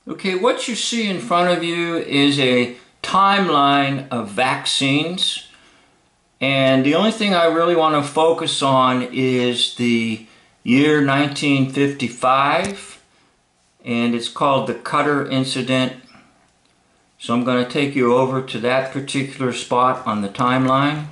Okay, what you see in front of you is a timeline of vaccines, and the only thing I really want to focus on is the year 1955, and it's called the Cutter Incident. So I'm going to take you over to that particular spot on the timeline.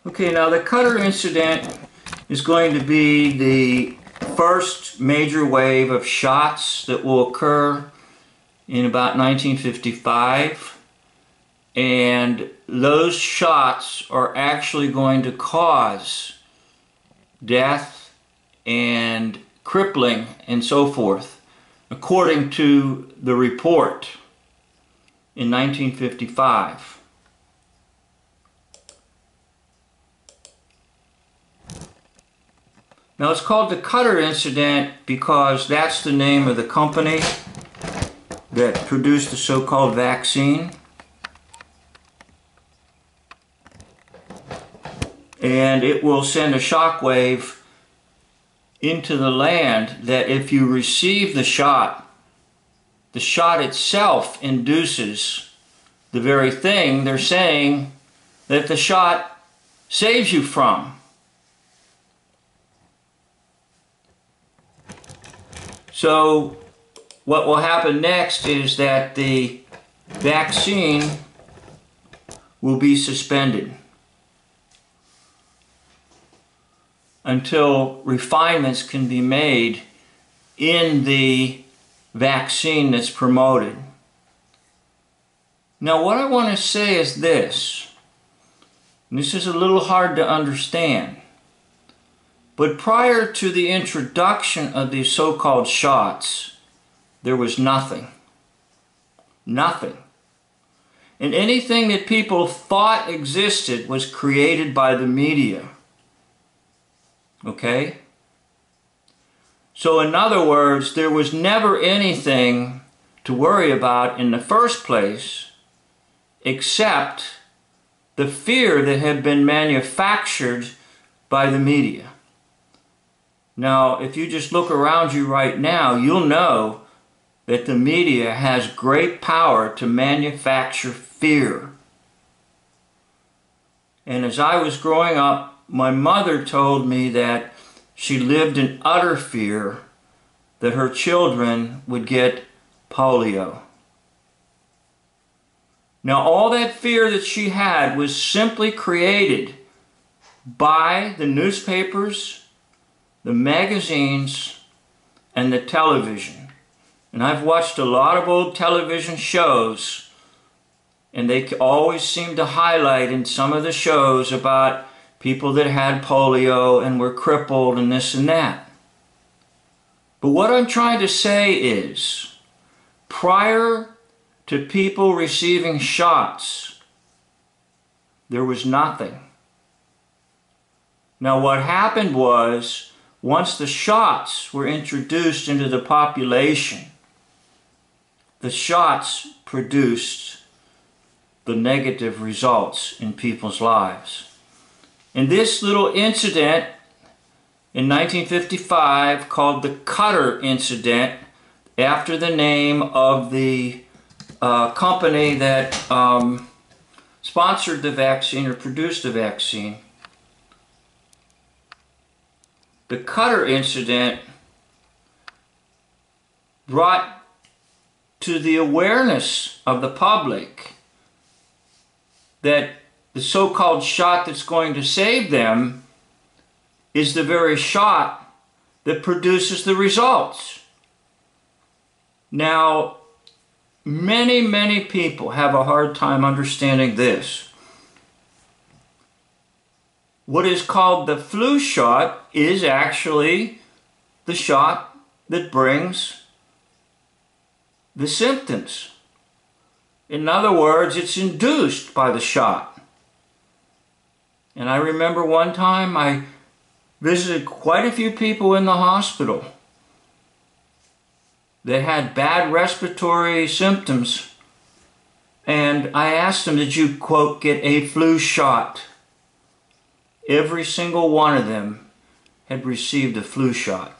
Okay, now the Cutter Incident is going to be the first major wave of shots that will occur in about 1955, and those shots are actually going to cause death and crippling and so forth, according to the report in 1955. Now it's called the Cutter Incident because that's the name of the company that produced the so-called vaccine. And it will send a shockwave into the land that if you receive the shot itself induces the very thing they're saying that the shot saves you from. So what will happen next is that the vaccine will be suspended until refinements can be made in the vaccine that's promoted. Now what I want to say is this, and this is a little hard to understand, but prior to the introduction of these so-called shots, there was nothing. Nothing. And anything that people thought existed was created by the media. Okay? So in other words, there was never anything to worry about in the first place except the fear that had been manufactured by the media. Now, if you just look around you right now, you'll know that the media has great power to manufacture fear. And as I was growing up, my mother told me that she lived in utter fear that her children would get polio. Now, all that fear that she had was simply created by the newspapers, the magazines, and the television. And I've watched a lot of old television shows, and they always seem to highlight in some of the shows about people that had polio and were crippled and this and that. But what I'm trying to say is, prior to people receiving shots, there was nothing. Now what happened was, once the shots were introduced into the population, the shots produced the negative results in people's lives. And this little incident in 1955, called the Cutter Incident, after the name of the company that sponsored the vaccine or produced the vaccine, the Cutter Incident brought to the awareness of the public that the so-called shot that's going to save them is the very shot that produces the results. Now, many people have a hard time understanding this. What is called the flu shot is actually the shot that brings the symptoms. In other words, it's induced by the shot. And I remember one time I visited quite a few people in the hospital. They had bad respiratory symptoms. And I asked them, did you, quote, get a flu shot? Every single one of them had received a flu shot.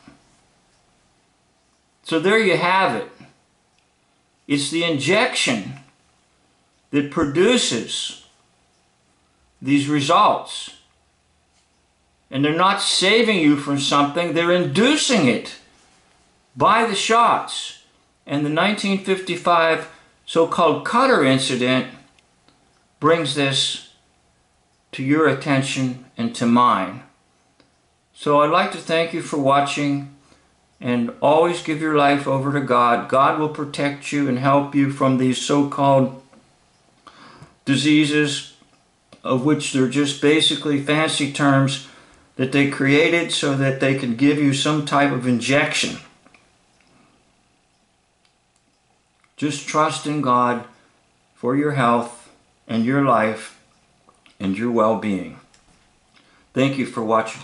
So there you have it. It's the injection that produces these results. And they're not saving you from something, they're inducing it by the shots. And the 1955 so-called Cutter incident brings this to your attention and to mine. So I'd like to thank you for watching, and always give your life over to God. God will protect you and help you from these so-called diseases, of which they're just basically fancy terms that they created so that they can give you some type of injection. Just trust in God for your health and your life and your well-being. Thank you for watching.